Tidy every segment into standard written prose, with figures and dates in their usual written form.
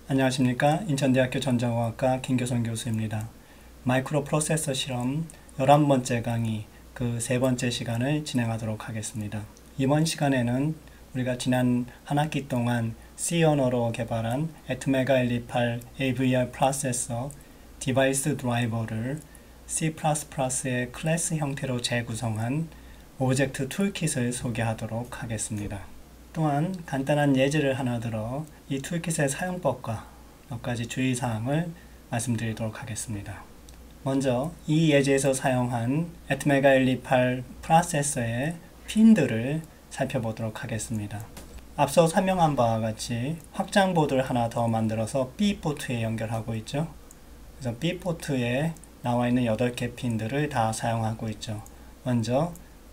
안녕하십니까. 인천대학교 전자공학과 김교선 교수입니다. 마이크로 프로세서 실험 11번째 강의 그 세 번째 시간을 진행하도록 하겠습니다. 이번 시간에는 우리가 지난 한 학기 동안 C 언어로 개발한 애트메가 128 AVR 프로세서 디바이스 드라이버를 C++의 클래스 형태로 재구성한 오브젝트 툴킷을 소개하도록 하겠습니다. 또한 간단한 예제를 하나 들어 이 툴킷의 사용법과 몇 가지 주의사항을 말씀드리도록 하겠습니다. 먼저 이 예제에서 사용한 애트메가 128 프로세서의 핀들을 살펴보도록 하겠습니다. 앞서 설명한 바와 같이 확장 보드를 하나 더 만들어서 B 포트에 연결하고 있죠. 그래서 B 포트에 나와 있는 8개 핀들을 다 사용하고 있죠. 먼저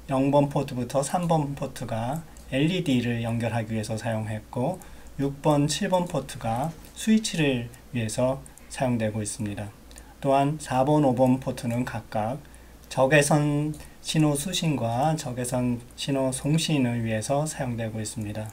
0번 포트부터 3번 포트가 LED를 연결하기 위해서 사용했고 6번, 7번 포트가 스위치를 위해서 사용되고 있습니다. 또한 4번, 5번 포트는 각각 적외선 신호 수신과 적외선 신호 송신을 위해서 사용되고 있습니다.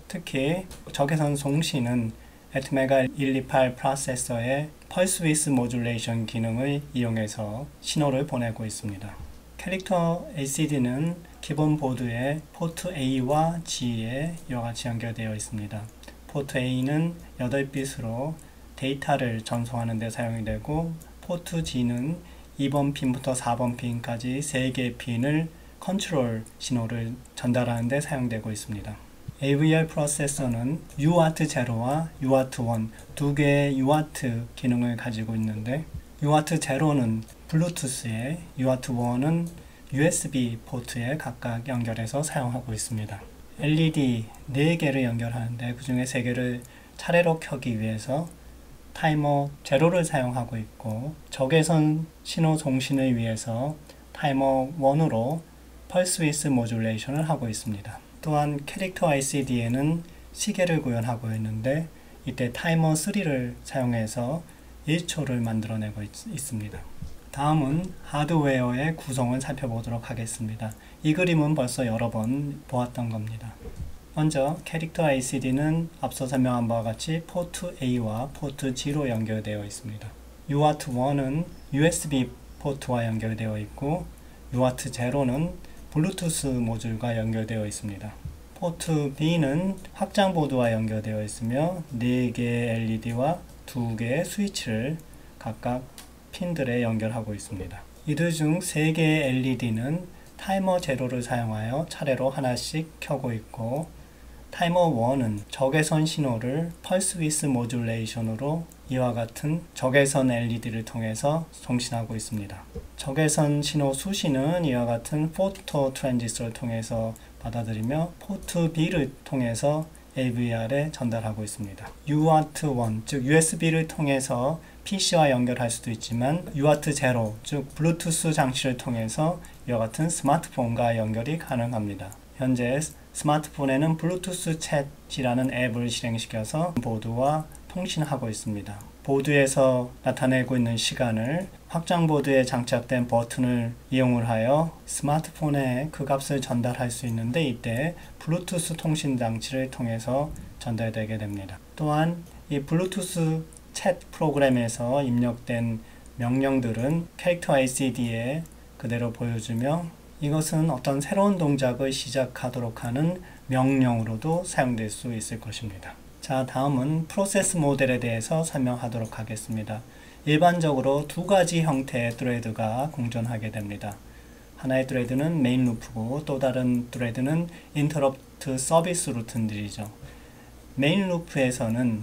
특히 적외선 송신은 애트메가 128 프로세서의 펄스 위스 모듈레이션 기능을 이용해서 신호를 보내고 있습니다. 캐릭터 LCD는 기본 보드에 포트 A와 G에 이와 같이 연결되어 있습니다. 포트 A는 8빛으로 데이터를 전송하는 데 사용이 되고 포트 G는 2번 핀부터 4번 핀까지 3개의 핀을 컨트롤 신호를 전달하는 데 사용되고 있습니다. AVR 프로세서는 UART0와 UART1 두 개의 UART 기능을 가지고 있는데 UART0는 블루투스에 UART1은 USB 포트에 각각 연결해서 사용하고 있습니다. LED 4개를 연결하는데 그 중에 3개를 차례로 켜기 위해서 타이머 제로를 사용하고 있고 적외선 신호 송신을 위해서 타이머 1으로 펄스 위스 모듈레이션을 하고 있습니다. 또한 캐릭터 LCD에는 시계를 구현하고 있는데 이때 타이머 3를 사용해서 1초를 만들어내고 있습니다. 다음은 하드웨어의 구성을 살펴보도록 하겠습니다. 이 그림은 벌써 여러 번 보았던 겁니다. 먼저 캐릭터 LCD는 앞서 설명한 바와 같이 포트 A와 포트 G로 연결되어 있습니다. UART1은 USB 포트와 연결되어 있고 UART0는 블루투스 모듈과 연결되어 있습니다. 포트 B는 확장 보드와 연결되어 있으며 4개의 LED와 2개의 스위치를 각각 핀들에 연결하고 있습니다. 이들 중 3개의 LED는 타이머 제로를 사용하여 차례로 하나씩 켜고 있고 타이머 1은 적외선 신호를 펄스 위스 모듈레이션으로 이와 같은 적외선 LED를 통해서 송신하고 있습니다. 적외선 신호 수신은 이와 같은 포토 트랜지스터를 통해서 받아들이며 포트 B를 통해서 AVR에 전달하고 있습니다. UART1, 즉 USB를 통해서 PC와 연결할 수도 있지만 UART0, 즉 블루투스 장치를 통해서 이와 같은 스마트폰과 연결이 가능합니다. 현재 스마트폰에는 블루투스 챗이라는 앱을 실행시켜서 보드와 통신하고 있습니다. 보드에서 나타내고 있는 시간을 확장보드에 장착된 버튼을 이용을 하여 스마트폰에 그 값을 전달할 수 있는데 이때 블루투스 통신 장치를 통해서 전달되게 됩니다. 또한 이 블루투스 챗 프로그램에서 입력된 명령들은 캐릭터 LCD에 그대로 보여주며 이것은 어떤 새로운 동작을 시작하도록 하는 명령으로도 사용될 수 있을 것입니다. 자, 다음은 프로세스 모델에 대해서 설명하도록 하겠습니다. 일반적으로 두 가지 형태의 thread가 공존하게 됩니다. 하나의 thread는 메인 루프고 또 다른 thread는 interrupt 서비스 루틴들이죠. 메인 루프에서는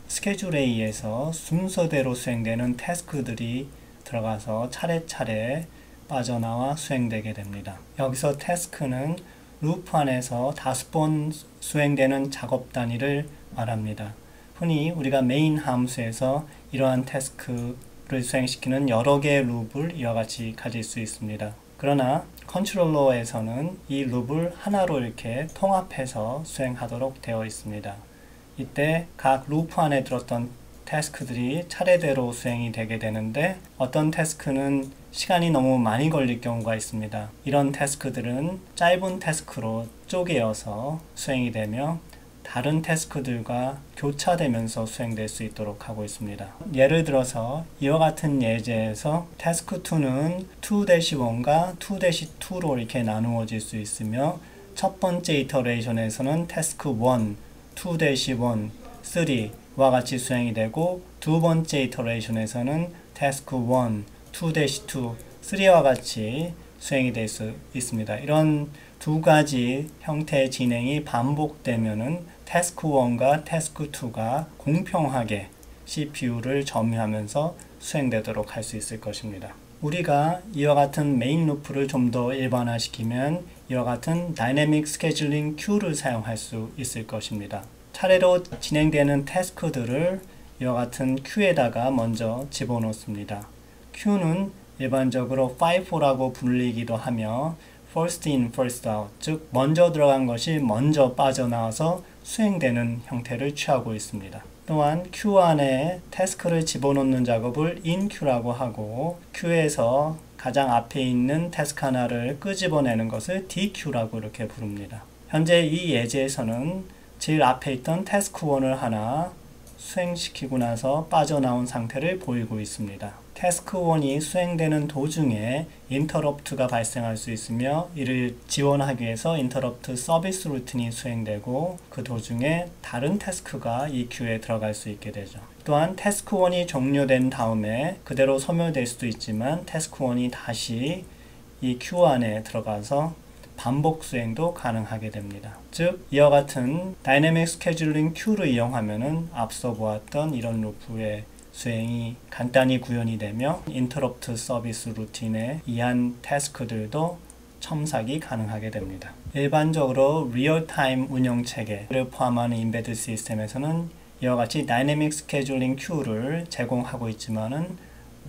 스케줄에 의해서 순서대로 수행되는 태스크들이 들어가서 차례차례 빠져나와 수행되게 됩니다. 여기서 태스크는 루프 안에서 5번 수행되는 작업 단위를 말합니다. 흔히 우리가 메인 함수에서 이러한 태스크를 수행시키는 여러 개의 룹을 이와 같이 가질 수 있습니다. 그러나 컨트롤러에서는 이 룹을 하나로 이렇게 통합해서 수행하도록 되어 있습니다. 이때 각 루프 안에 들었던 태스크들이 차례대로 수행이 되게 되는데 어떤 태스크는 시간이 너무 많이 걸릴 경우가 있습니다. 이런 태스크들은 짧은 태스크로 쪼개어서 수행이 되며 다른 태스크들과 교차되면서 수행될 수 있도록 하고 있습니다. 예를 들어서 이와 같은 예제에서 태스크 2는 2-1과 2-2로 이렇게 나누어질 수 있으며 첫 번째 이터레이션에서는 태스크 1, 2-1, 3와 같이 수행이 되고 두 번째 이터레이션에서는 태스크 1, 2-2, 3와 같이 수행이 될 수 있습니다. 이런 두 가지 형태의 진행이 반복되면은 태스크 1과 태스크 2가 공평하게 CPU를 점유하면서 수행되도록 할 수 있을 것입니다. 우리가 이와 같은 메인 루프를 좀 더 일반화시키면 이와 같은 다이내믹 스케줄링 큐를 사용할 수 있을 것입니다. 차례로 진행되는 태스크들을 이와 같은 큐에다가 먼저 집어넣습니다. 큐는 일반적으로 FIFO라고 불리기도 하며 First in, First out, 즉 먼저 들어간 것이 먼저 빠져나와서 수행되는 형태를 취하고 있습니다. 또한 큐 안에 태스크를 집어넣는 작업을 inQ라고 하고 큐에서 가장 앞에 있는 태스크 하나를 끄집어내는 것을 DQ라고 이렇게 부릅니다. 현재 이 예제에서는 제일 앞에 있던 태스크 1을 하나 수행시키고 나서 빠져나온 상태를 보이고 있습니다. 태스크 1이 수행되는 도중에 인터럽트가 발생할 수 있으며 이를 지원하기 위해서 인터럽트 서비스 루틴이 수행되고 그 도중에 다른 태스크가 이 큐에 들어갈 수 있게 되죠. 또한 태스크 1이 종료된 다음에 그대로 소멸될 수도 있지만 태스크 1이 다시 이 큐 안에 들어가서 반복 수행도 가능하게 됩니다. 즉 이와 같은 다이내믹 스케줄링 큐를 이용하면은 앞서 보았던 이런 루프의 수행이 간단히 구현이 되며 인터럽트 서비스 루틴에 의한 태스크들도 첨삭이 가능하게 됩니다. 일반적으로 리얼타임 운영체계를 포함하는 인베드 시스템에서는 이와 같이 다이내믹 스케줄링 큐를 제공하고 있지만은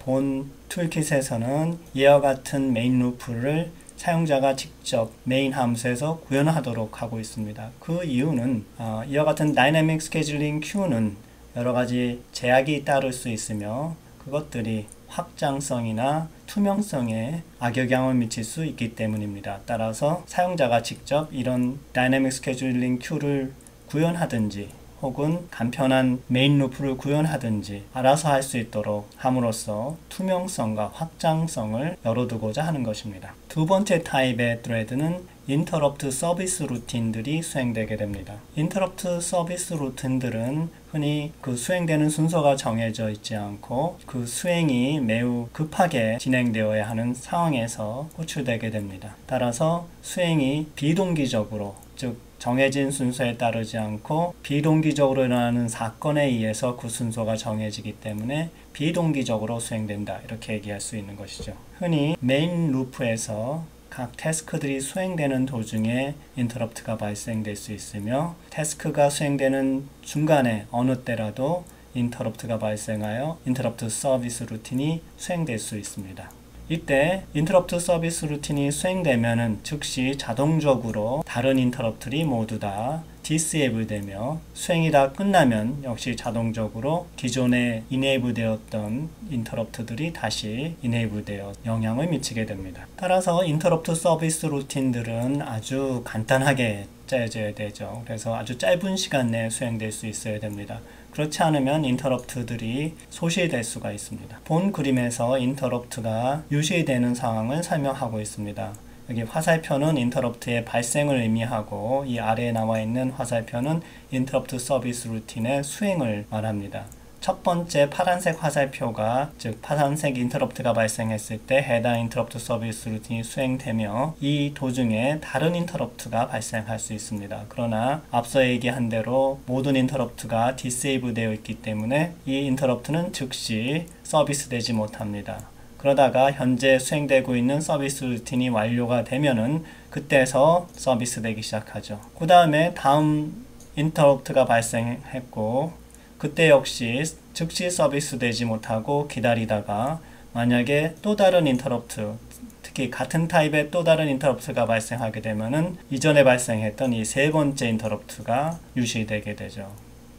본 툴킷에서는 이와 같은 메인 루프를 사용자가 직접 메인 함수에서 구현하도록 하고 있습니다. 그 이유는 이와 같은 다이내믹 스케줄링 큐는 여러 가지 제약이 따를 수 있으며 그것들이 확장성이나 투명성에 악영향을 미칠 수 있기 때문입니다. 따라서 사용자가 직접 이런 다이내믹 스케줄링 큐를 구현하든지 혹은 간편한 메인 루프를 구현하든지 알아서 할 수 있도록 함으로써 투명성과 확장성을 열어두고자 하는 것입니다. 두 번째 타입의 thread는 인터럽트 서비스 루틴들이 수행되게 됩니다. 인터럽트 서비스 루틴들은 흔히 그 수행되는 순서가 정해져 있지 않고 그 수행이 매우 급하게 진행되어야 하는 상황에서 호출되게 됩니다. 따라서 수행이 비동기적으로, 즉 정해진 순서에 따르지 않고 비동기적으로 일어나는 사건에 의해서 그 순서가 정해지기 때문에 비동기적으로 수행된다, 이렇게 얘기할 수 있는 것이죠. 흔히 메인 루프에서 각 태스크들이 수행되는 도중에 인터럽트가 발생될 수 있으며 태스크가 수행되는 중간에 어느 때라도 인터럽트가 발생하여 인터럽트 서비스 루틴이 수행될 수 있습니다. 이때 인터럽트 서비스 루틴이 수행되면은 즉시 자동적으로 다른 인터럽트들이 모두 다 디세이블 되며 수행이 다 끝나면 역시 자동적으로 기존에 이네이블 되었던 인터럽트들이 다시 이네이블 되어 영향을 미치게 됩니다. 따라서 인터럽트 서비스 루틴들은 아주 간단하게 짜여져야 되죠. 그래서 아주 짧은 시간 내에 수행될 수 있어야 됩니다. 그렇지 않으면 인터럽트들이 소실될 수가 있습니다. 본 그림에서 인터럽트가 유실되는 상황을 설명하고 있습니다. 여기 화살표는 인터럽트의 발생을 의미하고 이 아래에 나와 있는 화살표는 인터럽트 서비스 루틴의 수행을 말합니다. 첫 번째 파란색 화살표가, 즉 파란색 인터럽트가 발생했을 때 해당 인터럽트 서비스 루틴이 수행되며 이 도중에 다른 인터럽트가 발생할 수 있습니다. 그러나 앞서 얘기한 대로 모든 인터럽트가 디세이블 되어 있기 때문에 이 인터럽트는 즉시 서비스 되지 못합니다. 그러다가 현재 수행되고 있는 서비스 루틴이 완료가 되면은 그때서 서비스 되기 시작하죠. 그 다음에 다음 인터럽트가 발생했고 그때 역시 즉시 서비스 되지 못하고 기다리다가 만약에 또 다른 인터럽트, 특히 같은 타입의 또 다른 인터럽트가 발생하게 되면은 이전에 발생했던 이 세 번째 인터럽트가 유실되게 되죠.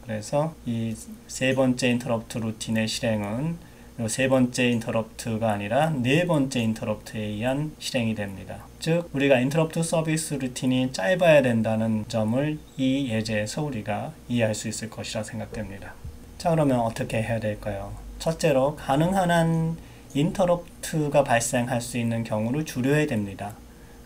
그래서 이 세 번째 인터럽트 루틴의 실행은 세 번째 인터럽트가 아니라 네 번째 인터럽트에 의한 실행이 됩니다. 즉 우리가 인터럽트 서비스 루틴이 짧아야 된다는 점을 이 예제에서 우리가 이해할 수 있을 것이라 생각됩니다. 자, 그러면 어떻게 해야 될까요? 첫째로 가능한 한 인터럽트가 발생할 수 있는 경우를 줄여야 됩니다.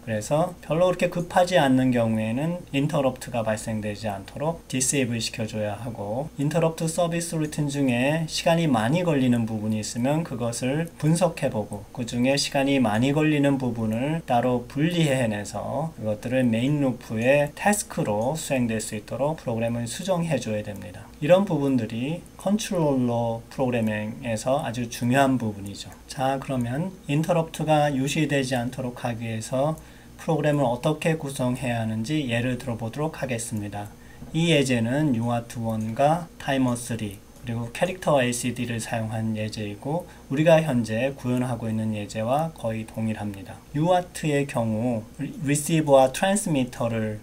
그래서 별로 그렇게 급하지 않는 경우에는 인터럽트가 발생되지 않도록 디세이블 시켜줘야 하고, 인터럽트 서비스 루틴 중에 시간이 많이 걸리는 부분이 있으면 그것을 분석해보고 그 중에 시간이 많이 걸리는 부분을 따로 분리해내서 그것들을 메인 루프의 태스크로 수행될 수 있도록 프로그램을 수정해줘야 됩니다. 이런 부분들이 컨트롤러 프로그래밍에서 아주 중요한 부분이죠. 자, 그러면 인터럽트가 유실되지 않도록 하기 위해서 프로그램을 어떻게 구성해야 하는지 예를 들어보도록 하겠습니다. 이 예제는 UART1과 타이머3 그리고 캐릭터 LCD를 사용한 예제이고, 우리가 현재 구현하고 있는 예제와 거의 동일합니다. UART의 경우 리시버와 트랜스미터를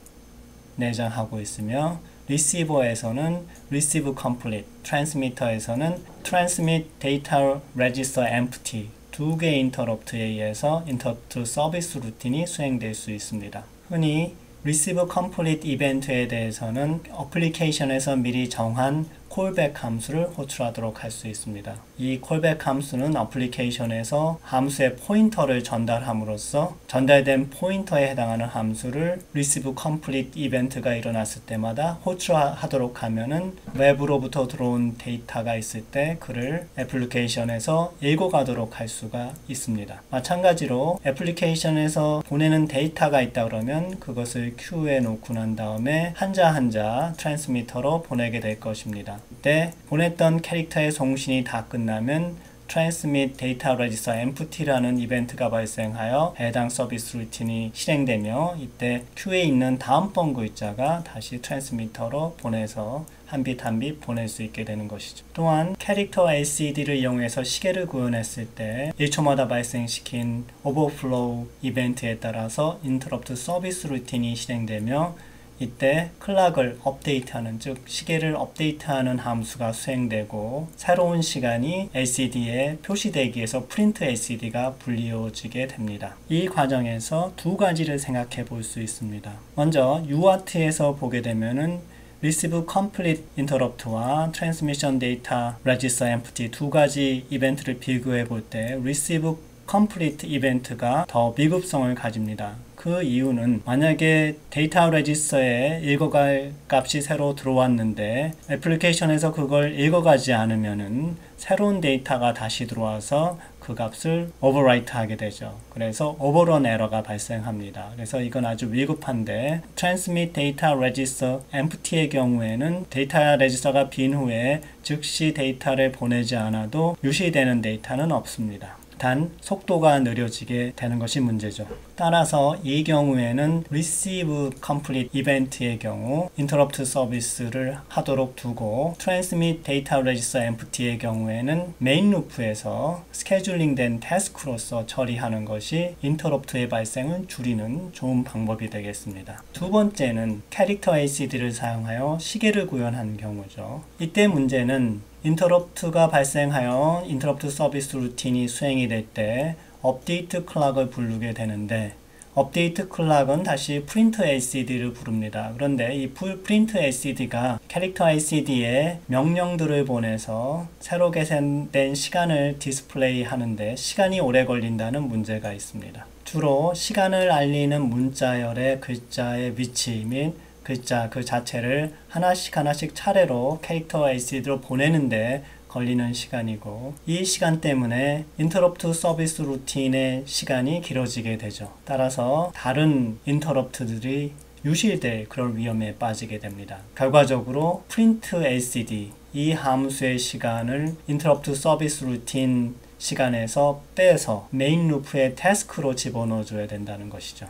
내장하고 있으며, 리시버에서는 receive complete, 트랜스미터에서는 transmit data register empty 두 개의 인터럽트에 의해서 인터럽트 서비스 루틴이 수행될 수 있습니다. 흔히 receive complete 이벤트에 대해서는 어플리케이션에서 미리 정한 콜백 함수를 호출하도록 할 수 있습니다. 이 콜백 함수는 어플리케이션에서 함수의 포인터를 전달함으로써 전달된 포인터에 해당하는 함수를 receive complete 이벤트가 일어났을 때마다 호출하도록 하면은 외부로부터 들어온 데이터가 있을 때 그를 애플리케이션에서 읽어가도록 할 수가 있습니다. 마찬가지로 애플리케이션에서 보내는 데이터가 있다 그러면 그것을 큐에 놓고 난 다음에 한자 한자 트랜스미터로 보내게 될 것입니다. 이때 보냈던 캐릭터의 송신이 다 끝나면 Transmit Data Register Empty라는 이벤트가 발생하여 해당 서비스 루틴이 실행되며, 이때 큐에 있는 다음번 글자가 다시 트랜스미터로 보내서 한 빗 한 빗 보낼 수 있게 되는 것이죠. 또한 캐릭터 LCD를 이용해서 시계를 구현했을 때 1초마다 발생시킨 오버플로우 이벤트에 따라서 인터럽트 서비스 루틴이 실행되며, 이때 클락을 업데이트하는, 즉 시계를 업데이트하는 함수가 수행되고 새로운 시간이 LCD에 표시되기 위해서 프린트 LCD가 불리워지게 됩니다. 이 과정에서 두 가지를 생각해 볼 수 있습니다. 먼저 UART에서 보게 되면은 Receive Complete Interrupt와 Transmission Data Register Empty 두 가지 이벤트를 비교해 볼 때 Receive Complete 이벤트가 더 미급성을 가집니다. 그 이유는 만약에 데이터 레지스터에 읽어갈 값이 새로 들어왔는데 애플리케이션에서 그걸 읽어가지 않으면은 새로운 데이터가 다시 들어와서 그 값을 오버라이트 하게 되죠. 그래서 오버런 에러가 발생합니다. 그래서 이건 아주 위급한데, Transmit Data Register Empty의 경우에는 데이터 레지스터가 빈 후에 즉시 데이터를 보내지 않아도 유실되는 데이터는 없습니다. 단 속도가 느려지게 되는 것이 문제죠. 따라서 이 경우에는 Receive Complete 이벤트의 경우 인터럽트 서비스를 하도록 두고, Transmit Data Register Empty의 경우에는 메인 루프에서 스케줄링된 태스크로서 처리하는 것이 인터럽트의 발생을 줄이는 좋은 방법이 되겠습니다. 두 번째는 캐릭터 LCD를 사용하여 시계를 구현한 경우죠. 이때 문제는 인터럽트가 발생하여 인터럽트 서비스 루틴이 수행이 될 때 업데이트 클락을 부르게 되는데, 업데이트 클락은 다시 프린트 LCD를 부릅니다. 그런데 이 프린트 LCD가 캐릭터 LCD에 명령들을 보내서 새로 계산된 시간을 디스플레이 하는데 시간이 오래 걸린다는 문제가 있습니다. 주로 시간을 알리는 문자열의 글자의 위치 및 글자 그 자체를 하나씩 차례로 캐릭터 LCD로 보내는데 걸리는 시간이고, 이 시간 때문에 인터럽트 서비스 루틴의 시간이 길어지게 되죠. 따라서 다른 인터럽트들이 유실될 그럴 위험에 빠지게 됩니다. 결과적으로 print LCD 이 함수의 시간을 인터럽트 서비스 루틴 시간에서 빼서 메인 루프의 태스크로 집어넣어 줘야 된다는 것이죠.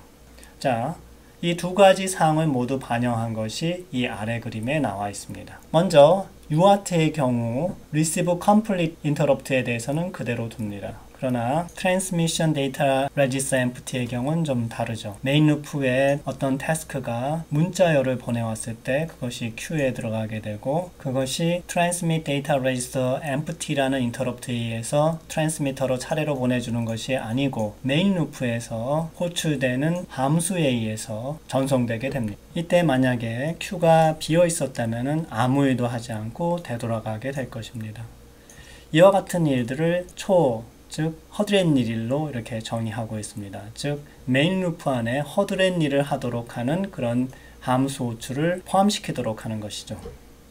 자, 이 두 가지 사항을 모두 반영한 것이 이 아래 그림에 나와 있습니다. 먼저 UART의 경우 Receive Complete Interrupt에 대해서는 그대로 둡니다. 그러나 Transmission Data Register Empty의 경우는 좀 다르죠. 메인 루프에 어떤 태스크가 문자열을 보내왔을 때 그것이 큐에 들어가게 되고, 그것이 Transmit Data Register Empty라는 인터럽트에 의해서 트랜스미터로 차례로 보내주는 것이 아니고 메인 루프에서 호출되는 함수에 의해서 전송되게 됩니다. 이때 만약에 큐가 비어 있었다면 아무 일도 하지 않고 되돌아가게 될 것입니다. 이와 같은 일들을 즉 허드렛 일로 이렇게 정의하고 있습니다. 즉 메인 루프 안에 허드렛 일을 하도록 하는 그런 함수 호출을 포함시키도록 하는 것이죠.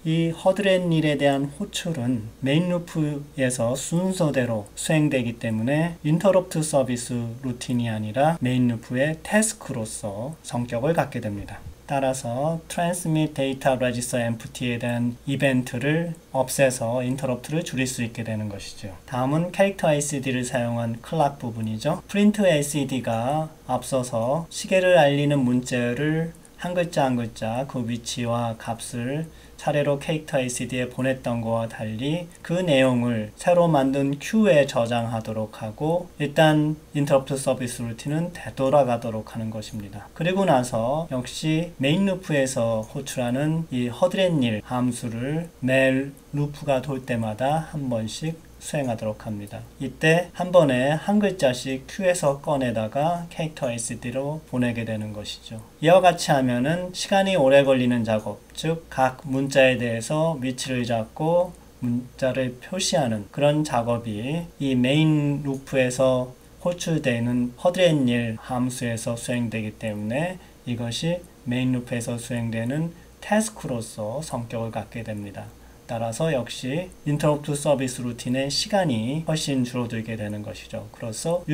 이 허드렛 일에 대한 호출은 메인 루프에서 순서대로 수행되기 때문에 인터럽트 서비스 루틴이 아니라 메인 루프의 태스크로서 성격을 갖게 됩니다. 따라서 Transmit Data Register Empty에 대한 이벤트를 없애서 인터럽트를 줄일 수 있게 되는 것이죠. 다음은 캐릭터 LCD를 사용한 클락 부분이죠. 프린트 LCD가 앞서서 시계를 알리는 문자를 한 글자 한 글자 그 위치와 값을 차례로 캐릭터 LCD에 보냈던 것과 달리 그 내용을 새로 만든 큐에 저장하도록 하고 일단 인터럽트 서비스 루틴은 되돌아가도록 하는 것입니다. 그리고 나서 역시 메인 루프에서 호출하는 이 허드렛 일 함수를 매 루프가 돌 때마다 한 번씩 수행하도록 합니다. 이때 한 번에 한 글자씩 큐에서 꺼내다가 캐릭터 LCD로 보내게 되는 것이죠. 이와 같이 하면은 시간이 오래 걸리는 작업, 즉 각 문자에 대해서 위치를 잡고 문자를 표시하는 그런 작업이 이 메인 루프에서 호출되는 허드렛 일 함수에서 수행되기 때문에 이것이 메인 루프에서 수행되는 태스크로서 성격을 갖게 됩니다. 따라서 역시 인터럽트 서비스 루틴의 시간이 훨씬 줄어들게 되는 것이죠. 그래서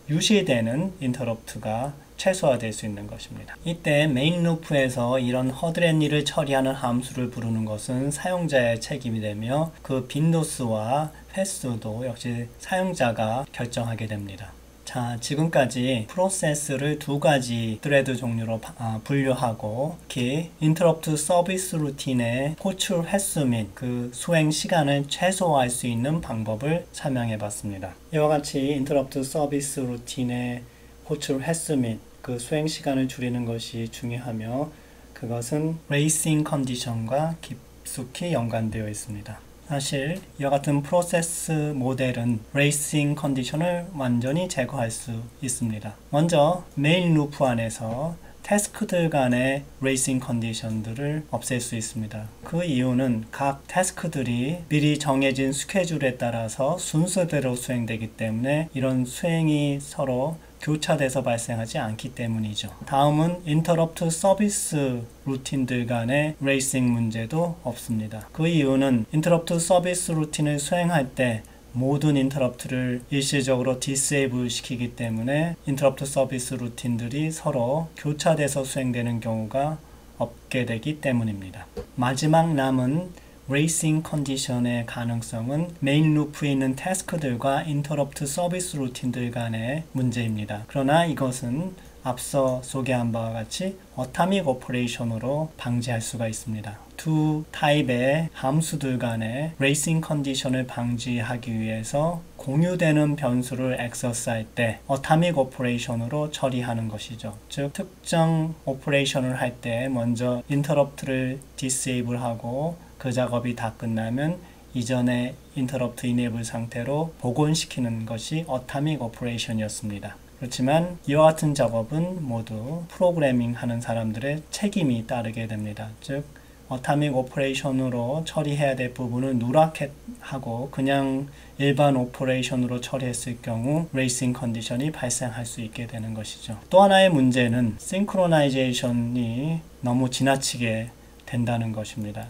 유시되는 인터럽트가 최소화될 수 있는 것입니다. 이때 메인 루프에서 이런 허드렛 일을 처리하는 함수를 부르는 것은 사용자의 책임이 되며 그 빈도수와 횟수도 역시 사용자가 결정하게 됩니다. 자, 지금까지 프로세스를 두 가지 스레드 종류로 분류하고 특히 인터럽트 서비스 루틴의 호출 횟수 및 그 수행 시간을 최소화할 수 있는 방법을 설명해 봤습니다. 이와 같이 인터럽트 서비스 루틴의 호출 횟수 및 그 수행 시간을 줄이는 것이 중요하며 그것은 레이싱 컨디션과 깊숙이 연관되어 있습니다. 사실 이와 같은 프로세스 모델은 레이싱 컨디션을 완전히 제거할 수 있습니다. 먼저 메인 루프 안에서 태스크들 간의 레이싱 컨디션들을 없앨 수 있습니다. 그 이유는 각 태스크들이 미리 정해진 스케줄에 따라서 순서대로 수행되기 때문에 이런 수행이 서로 교차돼서 발생하지 않기 때문이죠. 다음은 인터럽트 서비스 루틴들 간의 레이싱 문제도 없습니다. 그 이유는 인터럽트 서비스 루틴을 수행할 때 모든 인터럽트를 일시적으로 디세이블 시키기 때문에 인터럽트 서비스 루틴들이 서로 교차돼서 수행되는 경우가 없게 되기 때문입니다. 마지막 남은 레이싱 컨디션의 가능성은 메인 루프에 있는 태스크들과 인터럽트 서비스 루틴들 간의 문제입니다. 그러나 이것은 앞서 소개한 바와 같이 어타믹 오퍼레이션으로 방지할 수가 있습니다. 두 타입의 함수들 간의 레이싱 컨디션을 방지하기 위해서 공유되는 변수를 액세스할 때 어타믹 오퍼레이션으로 처리하는 것이죠. 즉 특정 오퍼레이션을 할 때 먼저 인터럽트를 디세이블하고 그 작업이 다 끝나면 이전에 인터럽트 이네이블 상태로 복원시키는 것이 어타믹 오퍼레이션이었습니다. 그렇지만 이와 같은 작업은 모두 프로그래밍 하는 사람들의 책임이 따르게 됩니다. 즉 어타믹 오퍼레이션으로 처리해야 될 부분을 누락하고 그냥 일반 오퍼레이션으로 처리했을 경우 레이싱 컨디션이 발생할 수 있게 되는 것이죠. 또 하나의 문제는 싱크로나이제이션이 너무 지나치게 된다는 것입니다.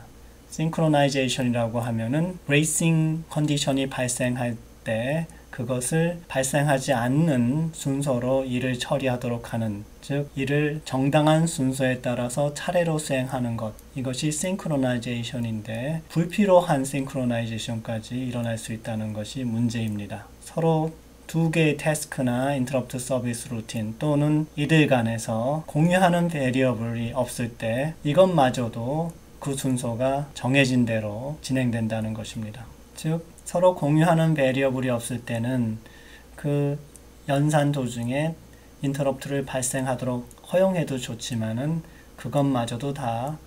싱크로나이제이션이라고 하면은 레이싱 컨디션이 발생할 때 그것을 발생하지 않는 순서로 일을 처리하도록 하는, 즉 일을 정당한 순서에 따라서 차례로 수행하는 것, 이것이 싱크로나이제이션인데 불필요한 싱크로나이제이션까지 일어날 수 있다는 것이 문제입니다. 서로 두 개의 태스크나 인터럽트 서비스 루틴 또는 이들 간에서 공유하는 베리어블이 없을 때 이것마저도 그 순서가 정해진 대로 진행된다는 것입니다. 즉 서로 공유하는 베리어블이 없을 때는 그 연산 도중에 인터럽트를 발생하도록 허용해도 좋지만은 그것마저도 다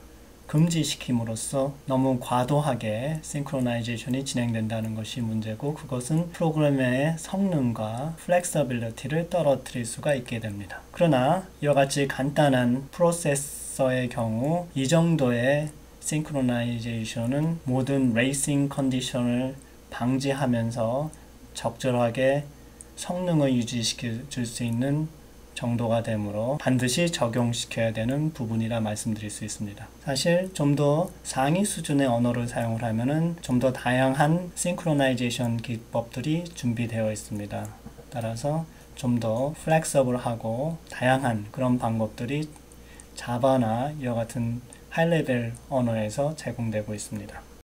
금지시킴으로써 너무 과도하게 싱크로나이제이션이 진행된다는 것이 문제고, 그것은 프로그램의 성능과 플렉서빌리티를 떨어뜨릴 수가 있게 됩니다. 그러나 이와 같이 간단한 프로세서의 경우 이 정도의 싱크로나이제이션은 모든 레이싱 컨디션을 방지하면서 적절하게 성능을 유지시켜 줄 수 있는 정도가 되므로 반드시 적용시켜야 되는 부분이라 말씀드릴 수 있습니다. 사실 좀 더 상위 수준의 언어를 사용을 하면은 좀 더 다양한 싱크로나이제이션 기법들이 준비되어 있습니다. 따라서 좀 더 플렉서블하고 다양한 그런 방법들이 자바나 이와 같은 하이 레벨 언어에서 제공되고 있습니다.